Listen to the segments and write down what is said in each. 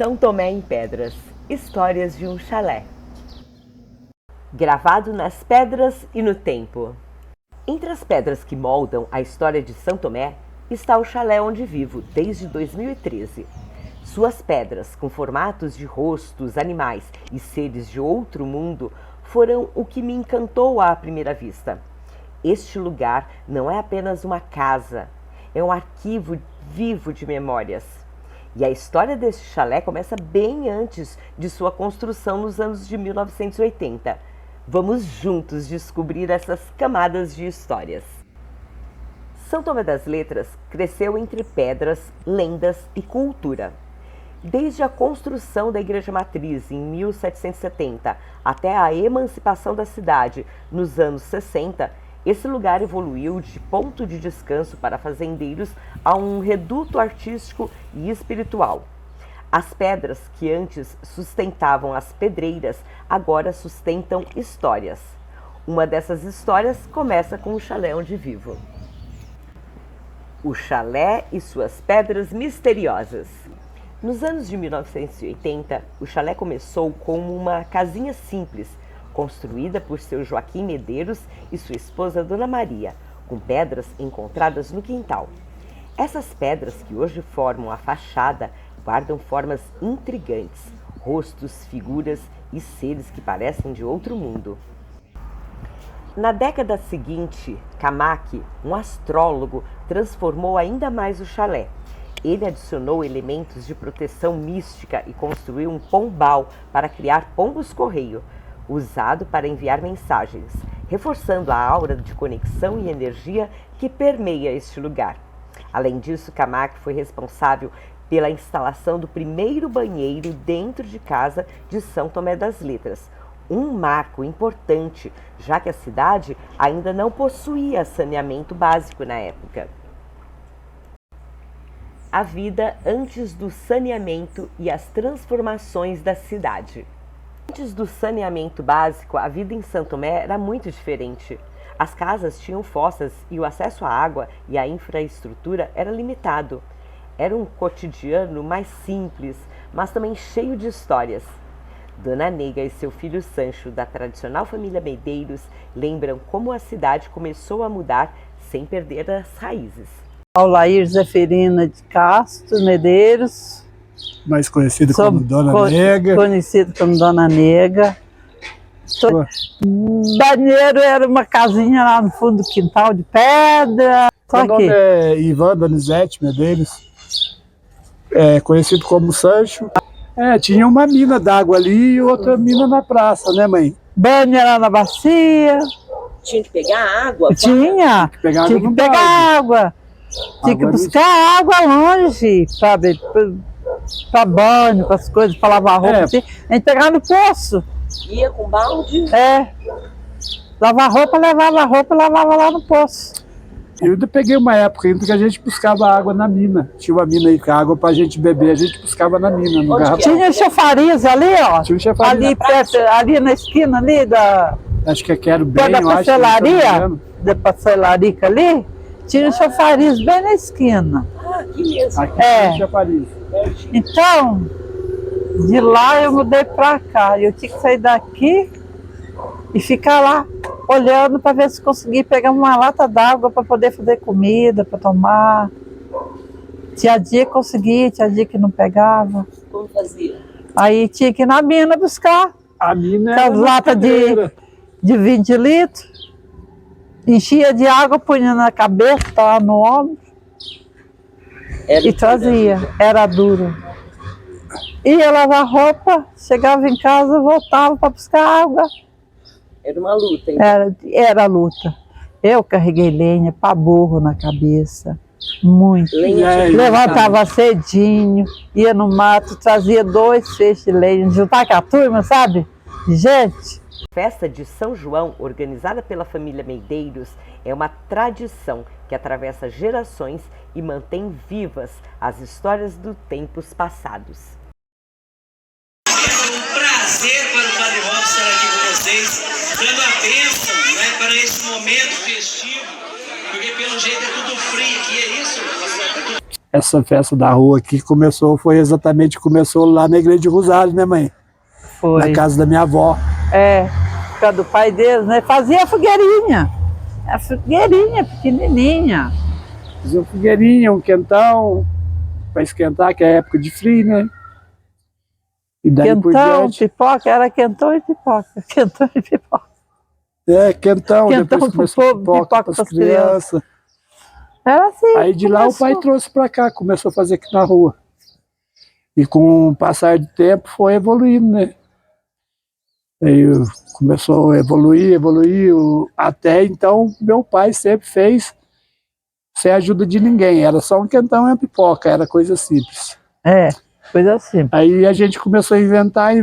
São Tomé em Pedras, histórias de um chalé. Gravado nas pedras e no tempo. Entre as pedras que moldam a história de São Tomé está o chalé onde vivo desde 2013. Suas pedras, com formatos de rostos, animais e seres de outro mundo, foram o que me encantou à primeira vista. Este lugar não é apenas uma casa, é um arquivo vivo de memórias. E a história deste chalé começa bem antes de sua construção nos anos de 1980. Vamos juntos descobrir essas camadas de histórias. São Tomé das Letras cresceu entre pedras, lendas e cultura. Desde a construção da Igreja Matriz em 1770 até a emancipação da cidade nos anos 60, esse lugar evoluiu de ponto de descanso para fazendeiros a um reduto artístico e espiritual. As pedras que antes sustentavam as pedreiras agora sustentam histórias. Uma dessas histórias começa com o chalé onde vivo. O chalé e suas pedras misteriosas. Nos anos de 1980, o chalé começou como uma casinha simples, construída por seu Joaquim Medeiros e sua esposa Dona Maria, com pedras encontradas no quintal. Essas pedras que hoje formam a fachada guardam formas intrigantes, rostos, figuras e seres que parecem de outro mundo. Na década seguinte, Camaque, um astrólogo, transformou ainda mais o chalé. Ele adicionou elementos de proteção mística e construiu um pombal para criar pombos-correio, usado para enviar mensagens, reforçando a aura de conexão e energia que permeia este lugar. Além disso, Camaque foi responsável pela instalação do primeiro banheiro dentro de casa de São Tomé das Letras, um marco importante, já que a cidade ainda não possuía saneamento básico na época. A vida antes do saneamento e as transformações da cidade. Antes do saneamento básico, a vida em São Tomé era muito diferente. As casas tinham fossas e o acesso à água e à infraestrutura era limitado. Era um cotidiano mais simples, mas também cheio de histórias. Dona Nega e seu filho Sancho, da tradicional família Medeiros, lembram como a cidade começou a mudar sem perder as raízes. Aulair Zeferina de Castro Medeiros, mais conhecido como Dona Nega. Conhecido como Dona Nega. Banheiro era uma casinha lá no fundo do quintal de pedra. Meu nome é Ivan Donizete Medeiros, conhecido como Sancho. Tinha uma mina d'água ali e outra mina na praça, né, mãe? Banho era na bacia. Tinha que pegar água? Tinha que pegar água. Tinha que buscar água longe, sabe? Para banho, para as coisas, para lavar roupa. Assim. A gente pegava no poço. Ia com balde? Lavar roupa, levava a roupa e lavava lá no poço. Eu ainda peguei uma época ainda que a gente buscava água na mina. Tinha uma mina aí com água para a gente beber, a gente buscava na mina. No garrafão. Tinha chafariz ali, ó. Tinha chafariz ali perto, ali na esquina ali da... Acho que Quero Bem, da pastelaria, da pastelarica ali. Tinha chafariz bem na esquina. Aqui mesmo. Aqui tinha chafariz. Então, de lá eu mudei pra cá. Eu tinha que sair daqui e ficar lá, olhando para ver se conseguia pegar uma lata d'água para poder fazer comida, para tomar. Tinha dia que conseguia, tinha dia que não pegava. Como fazia? Aí tinha que ir na mina buscar. A mina era as latas de 20 litros. Enchia de água, punha na cabeça, lá no ombro e trazia. Era duro. Ia lavar roupa, chegava em casa, voltava para buscar água. Era uma luta, então. Era luta. Eu carreguei lenha para burro na cabeça. Muito. Levantava cedinho, ia no mato, trazia 2 feixes de lenha, juntar com a turma, sabe? Gente. A festa de São João, organizada pela família Medeiros, é uma tradição que atravessa gerações e mantém vivas as histórias dos tempos passados. É um prazer para o Padre Robson estar aqui com vocês, dando a bênção, né, para esse momento festivo, porque pelo jeito é tudo frio aqui, é isso? essa festa da rua aqui começou lá na igreja de Rosário, né, mãe? Foi. Na casa da minha avó. É, por causa do pai deles, né? Fazia a fogueirinha. A fogueirinha pequenininha. Fazia uma fogueirinha, um quentão, para esquentar, que é época de frio, né? E daí por Quentão, diante. pipoca, era quentão e pipoca. Quentão e pipoca. É, quentão, Quentão depois pro começou povo, pipoca pipoca para as pras crianças. Era assim. Aí de lá o pai trouxe para cá, começou a fazer aqui na rua. E com o passar do tempo foi evoluindo, né? Aí começou a evoluir, até então meu pai sempre fez sem ajuda de ninguém, era só um quentão e uma pipoca, era coisa simples. É, coisa assim. Aí a gente começou a inventar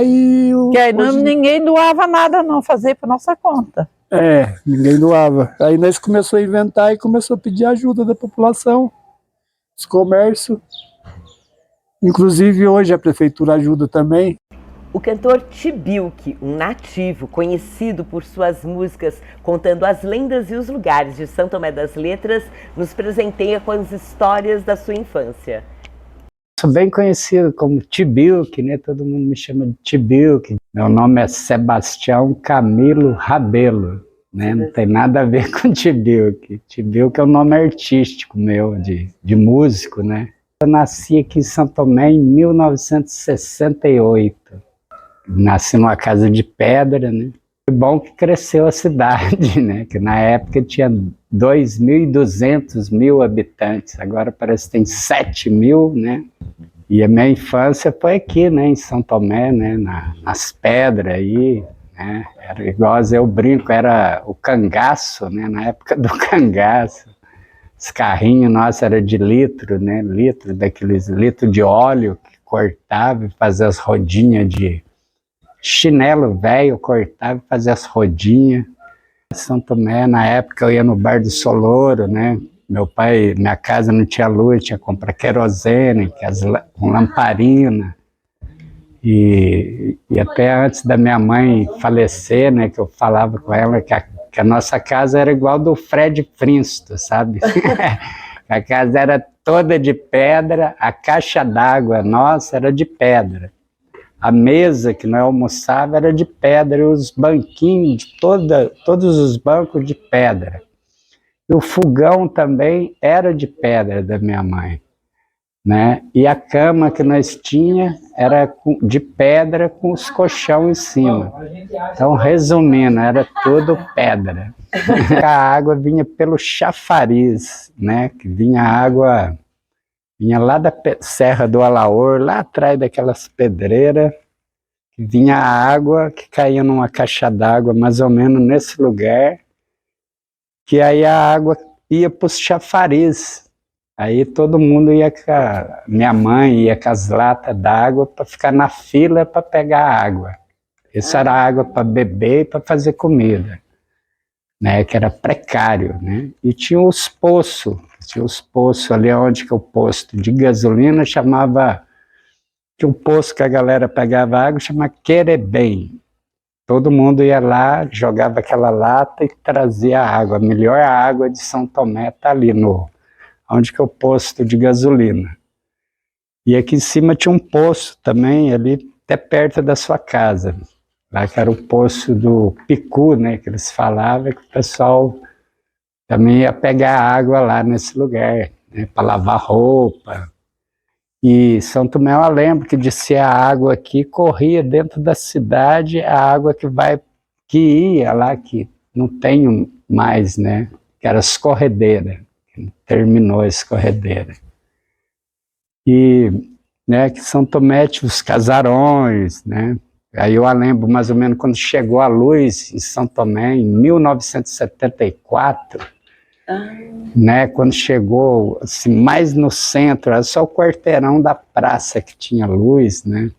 e... Que aí ninguém doava nada não, fazia por nossa conta. É, ninguém doava. Aí nós começamos a inventar e começou a pedir ajuda da população, dos comércios. Inclusive hoje a prefeitura ajuda também. O cantor Tibiuque, um nativo conhecido por suas músicas contando as lendas e os lugares de São Tomé das Letras, nos presenteia com as histórias da sua infância. Sou bem conhecido como Tibiuque, né? Todo mundo me chama de Tibiuque. Meu nome é Sebastião Camilo Rabelo, né? Não tem nada a ver com Tibiuque. Tibiuque é um nome artístico meu, de músico, né? Eu nasci aqui em São Tomé em 1968. Nasci numa casa de pedra, né? Foi bom que cresceu a cidade, né? Que na época tinha 2.200 habitantes, agora parece que tem 7.000, né? E a minha infância foi aqui, né? Em São Tomé, né? Nas pedras aí, né? Era igual eu brinco, era o cangaço, né? Na época do cangaço. Os carrinhos nossos eram de litro, né? Daqueles litros de óleo que cortava e fazia as rodinhas de chinelo velho, cortava e fazia as rodinhas. São Tomé, na época eu ia no bar do Solouro, né? Meu pai, minha casa não tinha luz, tinha que comprar querosene, com lamparina. E até antes da minha mãe falecer, né? Que eu falava com ela que a nossa casa era igual do Fred Flintstone, sabe? A casa era toda de pedra, a caixa d'água nossa era de pedra. A mesa que nós almoçava era de pedra, e os banquinhos, todos os bancos de pedra. E o fogão também era de pedra da minha mãe, né? E a cama que nós tinha era de pedra com os colchão em cima. Então, resumindo, era tudo pedra. A água vinha pelo chafariz, né? Que vinha água... Vinha lá da Serra do Alaor, lá atrás daquelas pedreiras, vinha a água que caía numa caixa d'água, mais ou menos nesse lugar, que aí a água ia para os chafariz. Aí todo mundo ia minha mãe ia com as latas d'água para ficar na fila para pegar água. Isso era água para beber e para fazer comida, né, que era precário, né? E tinha os poços ali onde que o posto de gasolina chamava, que o poço que a galera pegava água chamava Querebem. Todo mundo ia lá, jogava aquela lata e trazia água. A melhor água de São Tomé está ali, onde que é o posto de gasolina. E aqui em cima tinha um poço também, ali até perto da sua casa. Lá que era o poço do Picu, né, que eles falavam, que o pessoal também ia pegar água lá nesse lugar, né, para lavar roupa. E São Tomé, eu lembro que descia a água aqui, corria dentro da cidade, a água que ia lá, que não tem mais, né, que era escorredeira, terminou a escorredeira. E, né, que São Tomé tinha os casarões, né. Aí eu lembro mais ou menos quando chegou a luz em São Tomé, em 1974, né, quando chegou assim, mais no centro, era só o quarteirão da praça que tinha luz, né?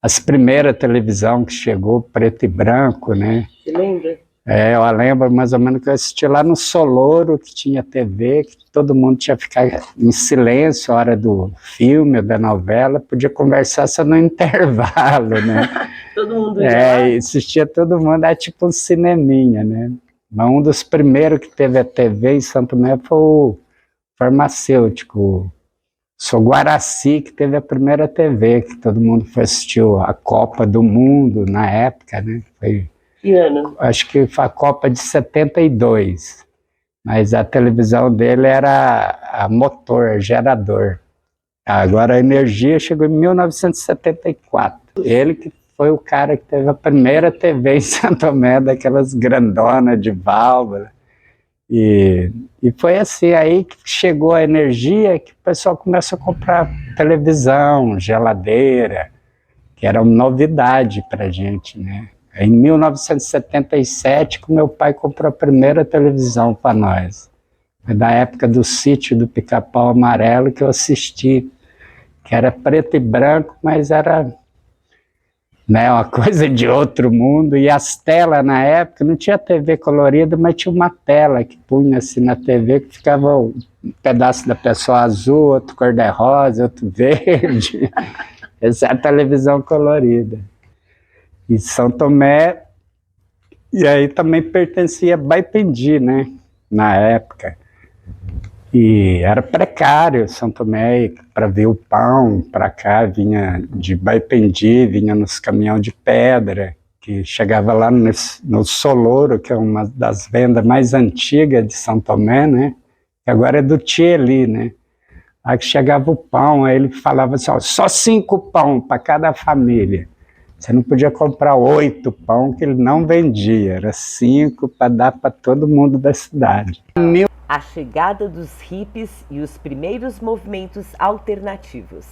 As primeiras televisão que chegou, preto e branco, né? Você lembra? É, eu lembro mais ou menos que eu assisti lá no Solouro, que tinha TV, que todo mundo tinha que ficar em silêncio a hora do filme ou da novela, podia conversar só no intervalo, né? Todo mundo e assistia todo mundo, é tipo um cineminha, né? Mas um dos primeiros que teve a TV em São Tomé foi farmacêutico. Sou Guaraci, que teve a primeira TV, que todo mundo foi assistir a Copa do Mundo na época, né? Foi, Que ano? acho que foi a Copa de 72, mas a televisão dele era a motor, gerador. Agora a energia chegou em 1974. Ele que foi o cara que teve a primeira TV em Santo Tomé, daquelas grandonas de válvula. E foi assim, aí que chegou a energia, que o pessoal começou a comprar televisão, geladeira, que era uma novidade para a gente, né? Em 1977, que meu pai comprou a primeira televisão para nós. Foi da época do Sítio do Pica-Pau Amarelo que eu assisti, que era preto e branco, mas era, né, uma coisa de outro mundo. E as telas na época, não tinha TV colorida, mas tinha uma tela que punha assim na TV, que ficava um pedaço da pessoa azul, outro cor-de-rosa, outro verde. Essa é a televisão colorida. E São Tomé, e aí também pertencia a Baipendi, né, na época. E era precário São Tomé, para ver o pão, para cá vinha de Baipendi, vinha nos caminhões de pedra, que chegava lá no Solouro, que é uma das vendas mais antigas de São Tomé, né? Que agora é do Tieli, né? Aí que chegava o pão, aí ele falava assim, ó, só 5 pão para cada família. Você não podia comprar 8 pão, que ele não vendia, era 5 para dar para todo mundo da cidade. A chegada dos hippies e os primeiros movimentos alternativos.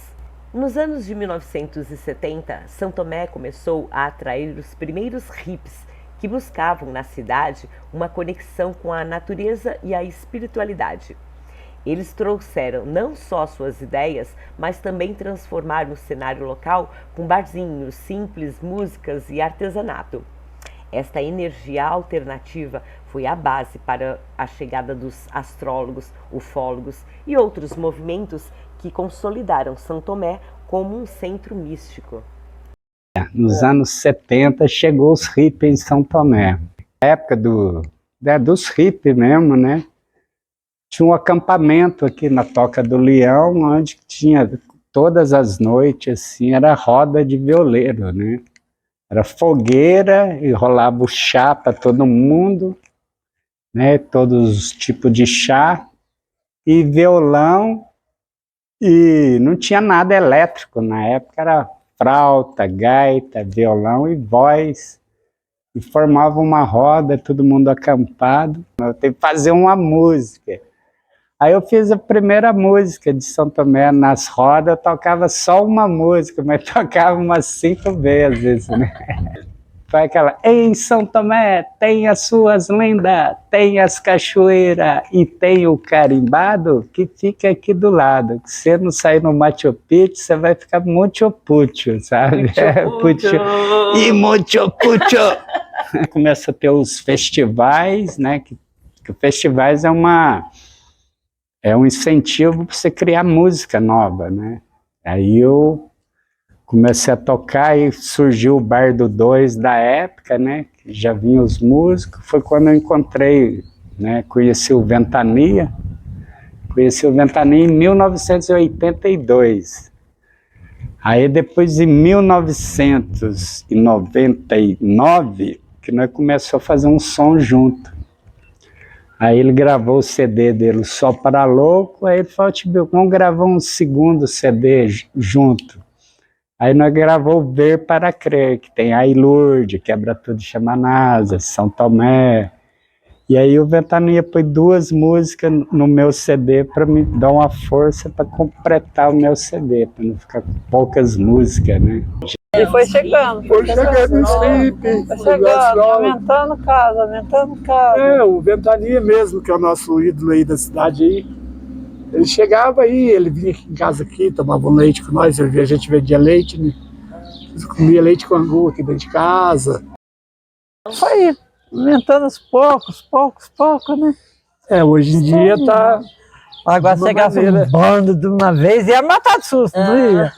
Nos anos de 1970, São Tomé começou a atrair os primeiros hippies que buscavam na cidade uma conexão com a natureza e a espiritualidade. Eles trouxeram não só suas ideias, mas também transformaram o cenário local com barzinhos, simples, músicas e artesanato. Esta energia alternativa foi a base para a chegada dos astrólogos, ufólogos e outros movimentos que consolidaram São Tomé como um centro místico. Nos anos 70 chegou os hippies em São Tomé. Na época dos hippies mesmo, né? Tinha um acampamento aqui na Toca do Leão, onde tinha todas as noites, assim, era roda de violeiro, né? Era fogueira e rolava o chá para todo mundo, né? Todos os tipos de chá e violão, e não tinha nada elétrico na época, era flauta, gaita, violão e voz, e formava uma roda, todo mundo acampado. Eu tenho que fazer uma música. Aí eu fiz a primeira música de São Tomé nas rodas, eu tocava só uma música, mas tocava umas 5 vezes, né? Foi aquela, em São Tomé tem as suas lendas, tem as cachoeiras e tem o carimbado que fica aqui do lado. Se você não sair no Machu Picchu, você vai ficar muito pucho, sabe? Pucho. E muito pucho! Começa a ter os festivais, né? Que festivais é um incentivo para você criar música nova, né? Aí eu comecei a tocar e surgiu o Bar do 2 da época, né? Já vinham os músicos, foi quando eu encontrei, né? Conheci o Ventania em 1982. Aí depois em 1999, que nós começamos a fazer um som junto. Aí ele gravou o CD dele, Só para Louco, aí ele falou, tipo, vamos gravar um segundo CD junto. Aí nós gravamos Ver para Crer, que tem Ai Lourdes, Quebra Tudo, Chama Nasa, São Tomé. E aí o Ventania pôs 2 músicas no meu CD para me dar uma força para completar o meu CD, para não ficar com poucas músicas, né? E foi chegando. Foi chegando os hippies, Foi chegando, aumentando casa, aumentando casa. É, o Ventania mesmo, que é o nosso ídolo aí da cidade aí. Ele chegava aí, ele vinha aqui em casa aqui, tomava um leite com nós, a gente vendia leite, né? Comia leite com angu aqui dentro de casa. Foi aumentando aos poucos, né? É, hoje em dia tá... Agora de uma chegava maneira- um bando de uma vez e ia matar de susto, não ia?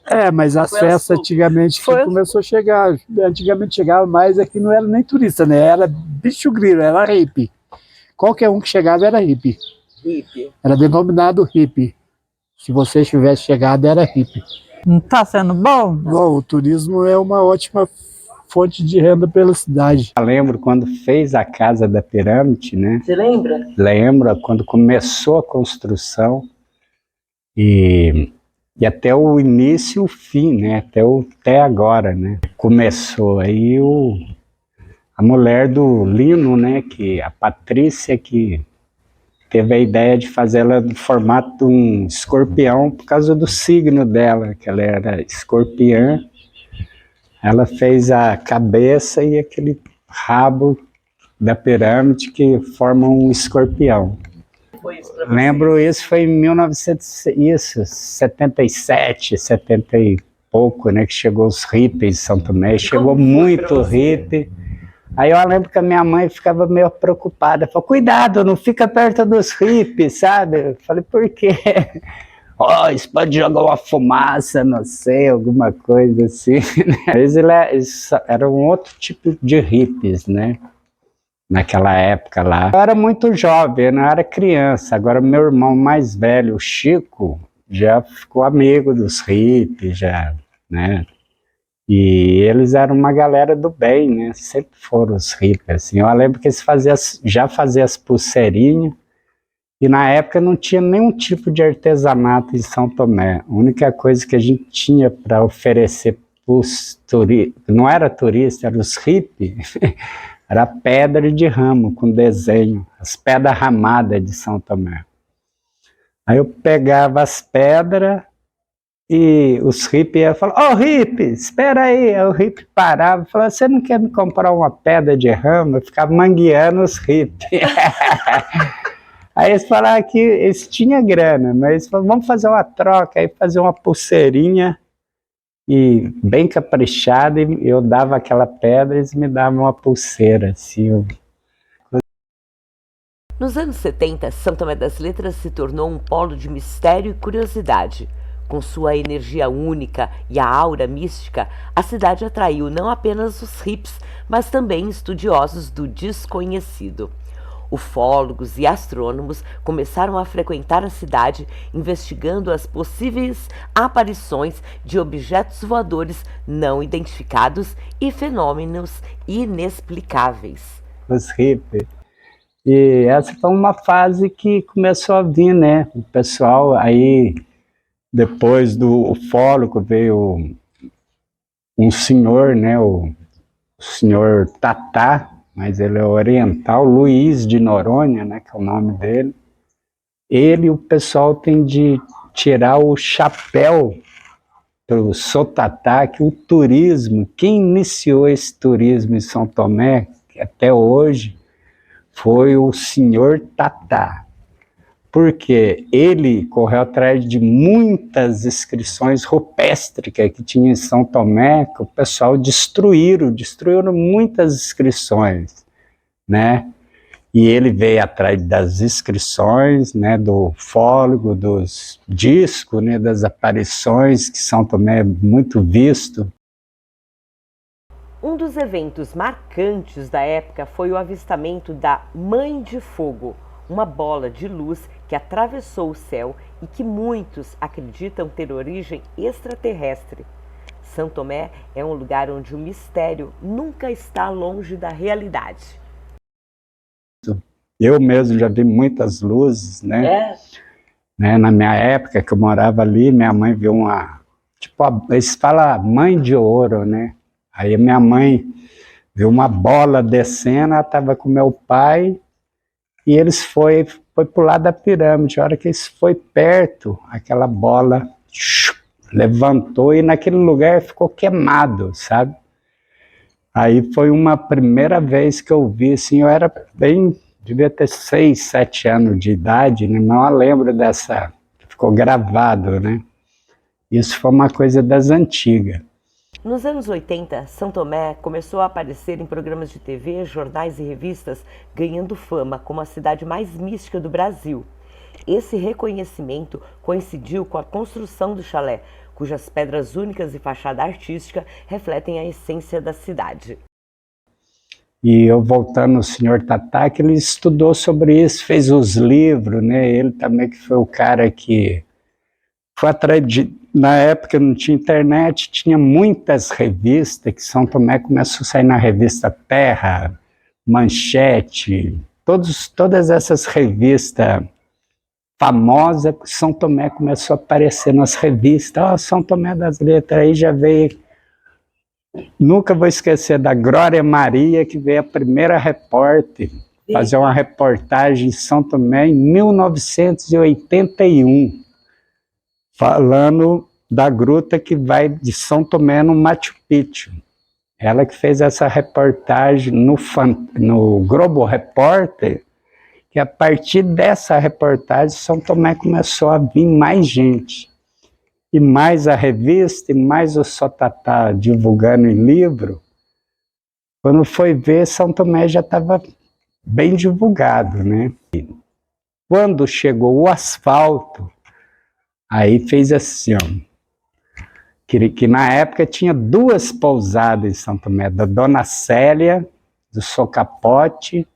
É, mas as festas antigamente que Foi. começou a chegar, antigamente chegava mais, aqui não era nem turista, né? Era bicho grilo, era hippie. Qualquer um que chegava era hippie. Hippie. Era denominado hippie. Se você tivesse chegado, era hippie. Não tá sendo bom? Bom, o turismo é uma ótima fonte de renda pela cidade. Eu lembro quando fez a Casa da Pirâmide, né? Você lembra? Lembro quando começou a construção e até o início e o fim, né? Até agora, né? Começou aí a mulher do Lino, né? A Patrícia, que teve a ideia de fazer ela no formato de um escorpião por causa do signo dela, que ela era escorpiã. Ela fez a cabeça e aquele rabo da pirâmide que forma um escorpião. Lembro, isso foi em 1977, 70 e pouco, né, que chegou os hippies em São Tomé, chegou muito hippie. Aí eu lembro que a minha mãe ficava meio preocupada, falou, cuidado, não fica perto dos hippies, sabe? Eu falei, por quê? Oh, isso pode jogar uma fumaça, não sei, alguma coisa assim. Eles eram um outro tipo de hippies, né? Naquela época lá. Eu era muito jovem, eu não era criança. Agora meu irmão mais velho, o Chico, já ficou amigo dos hippies, já, né? E eles eram uma galera do bem, né? Sempre foram os hippies, assim. Eu lembro que eles já faziam as pulseirinhas, e na época não tinha nenhum tipo de artesanato em São Tomé. A única coisa que a gente tinha para oferecer para os turistas, não era turista, eram os hippies, era pedra de ramo com desenho, as pedras ramadas de São Tomé. Aí eu pegava as pedras e os hippies iam falar, hippie, espera aí. Aí o hippie parava e falava, você não quer me comprar uma pedra de ramo? Eu ficava mangueando os hippies. Aí eles falaram que eles tinham grana, mas eles falaram, vamos fazer uma troca, aí fazer uma pulseirinha e bem caprichada, e eu dava aquela pedra e eles me davam uma pulseira, assim. Nos anos 70, São Tomé das Letras se tornou um polo de mistério e curiosidade. Com sua energia única e a aura mística, a cidade atraiu não apenas os hippies, mas também estudiosos do desconhecido. Ufólogos e astrônomos começaram a frequentar a cidade, investigando as possíveis aparições de objetos voadores não identificados e fenômenos inexplicáveis. Os hippies. E essa foi uma fase que começou a vir, né? O pessoal aí, depois do ufólogo, veio um senhor, né? O senhor Tatá, mas ele é oriental, Luiz de Noronha, né, que é o nome dele. Ele, o pessoal tem de tirar o chapéu do Sotatá, que o turismo, quem iniciou esse turismo em São Tomé, que até hoje, foi o senhor Tatá. Porque ele correu atrás de muitas inscrições rupestres que tinha em São Tomé, que o pessoal destruíram muitas inscrições, né? E ele veio atrás das inscrições, né, do ufólogo, dos discos, né, das aparições, que São Tomé é muito visto. Um dos eventos marcantes da época foi o avistamento da Mãe de Fogo, uma bola de luz que atravessou o céu e que muitos acreditam ter origem extraterrestre. São Tomé é um lugar onde o mistério nunca está longe da realidade. Eu mesmo já vi muitas luzes, né? Na minha época, que eu morava ali, minha mãe viu eles falam mãe de ouro, né? Aí a minha mãe viu uma bola descendo, ela estava com meu pai, e eles foi pro lado da pirâmide. A hora que eles foi perto, aquela bola levantou e naquele lugar ficou queimado, sabe? Aí foi uma primeira vez que eu vi, assim, eu era devia ter 6, 7 anos de idade, né? Não eu lembro dessa, ficou gravado, né? Isso foi uma coisa das antigas. Nos anos 80, São Tomé começou a aparecer em programas de TV, jornais e revistas, ganhando fama como a cidade mais mística do Brasil. Esse reconhecimento coincidiu com a construção do chalé, cujas pedras únicas e fachada artística refletem a essência da cidade. E eu voltando ao senhor Tatá, que ele estudou sobre isso, fez os livros, né? Ele também que foi o cara que foi atrás de... Na época não tinha internet, tinha muitas revistas, que São Tomé começou a sair na revista Terra, Manchete, todas essas revistas famosas, São Tomé começou a aparecer nas revistas. São Tomé das Letras, aí já veio... Nunca vou esquecer da Glória Maria, que veio a primeira repórter, fazer uma reportagem em São Tomé em 1981, falando da gruta que vai de São Tomé no Machu Picchu. Ela que fez essa reportagem no Globo Repórter, que a partir dessa reportagem São Tomé começou a vir mais gente. E mais a revista, e mais o Sotatá divulgando em livro, quando foi ver, São Tomé já estava bem divulgado, né? Quando chegou o asfalto, aí fez assim, ó, que na época tinha 2 pousadas em São Tomé, da Dona Célia, do Socapote,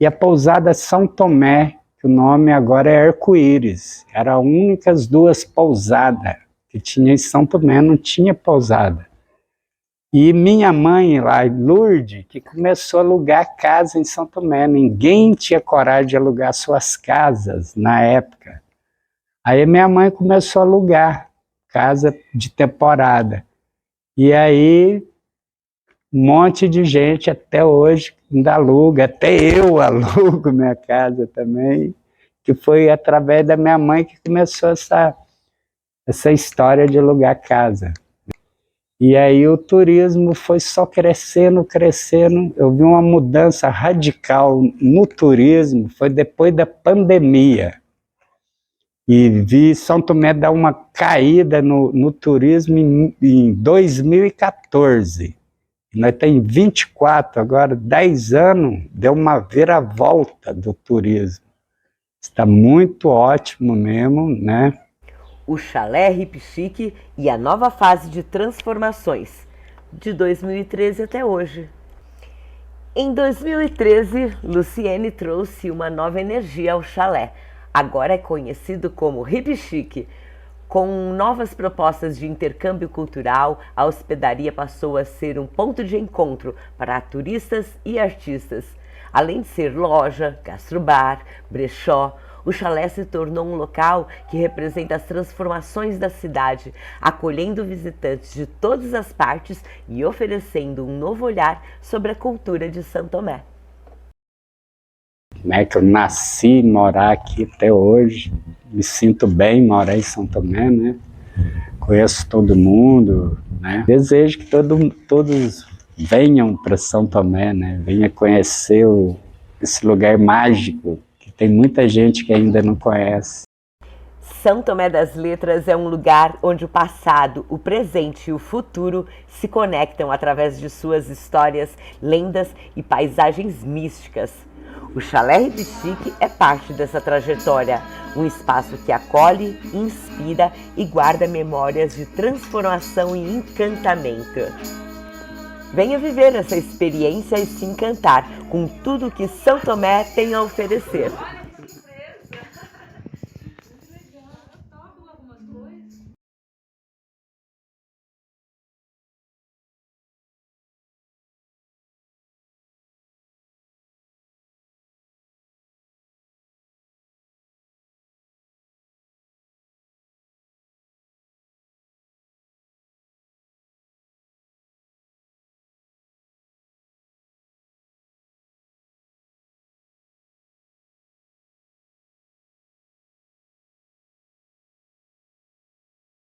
e a pousada São Tomé, que o nome agora é Arco-Íris. Eram as únicas 2 pousadas que tinha em São Tomé, não tinha pousada. E minha mãe lá em Lourdes, que começou a alugar casa em São Tomé, ninguém tinha coragem de alugar suas casas na época. Aí minha mãe começou a alugar casa de temporada. E aí um monte de gente até hoje ainda aluga, até eu alugo minha casa também, que foi através da minha mãe que começou essa história de alugar casa. E aí o turismo foi só crescendo, crescendo. Eu vi uma mudança radical no turismo, foi depois da pandemia. E vi São Tomé dar uma caída no turismo em 2014. Nós temos 24 agora, 10 anos, deu uma viravolta do turismo. Está muito ótimo mesmo, né? O Chalé Hip Chic e a nova fase de transformações, de 2013 até hoje. Em 2013, Luciene trouxe uma nova energia ao chalé. Agora é conhecido como Hip Chic. Com novas propostas de intercâmbio cultural, a hospedaria passou a ser um ponto de encontro para turistas e artistas. Além de ser loja, gastrobar, brechó, o chalé se tornou um local que representa as transformações da cidade, acolhendo visitantes de todas as partes e oferecendo um novo olhar sobre a cultura de São Tomé. Né, que eu nasci morar aqui até hoje, me sinto bem morar em São Tomé, né? Conheço todo mundo, né? Desejo que todos venham para São Tomé, né? Venha conhecer esse lugar mágico, que tem muita gente que ainda não conhece. São Tomé das Letras é um lugar onde o passado, o presente e o futuro se conectam através de suas histórias, lendas e paisagens místicas. O Chalé Hip Chic é parte dessa trajetória, um espaço que acolhe, inspira e guarda memórias de transformação e encantamento. Venha viver essa experiência e se encantar com tudo que São Tomé tem a oferecer.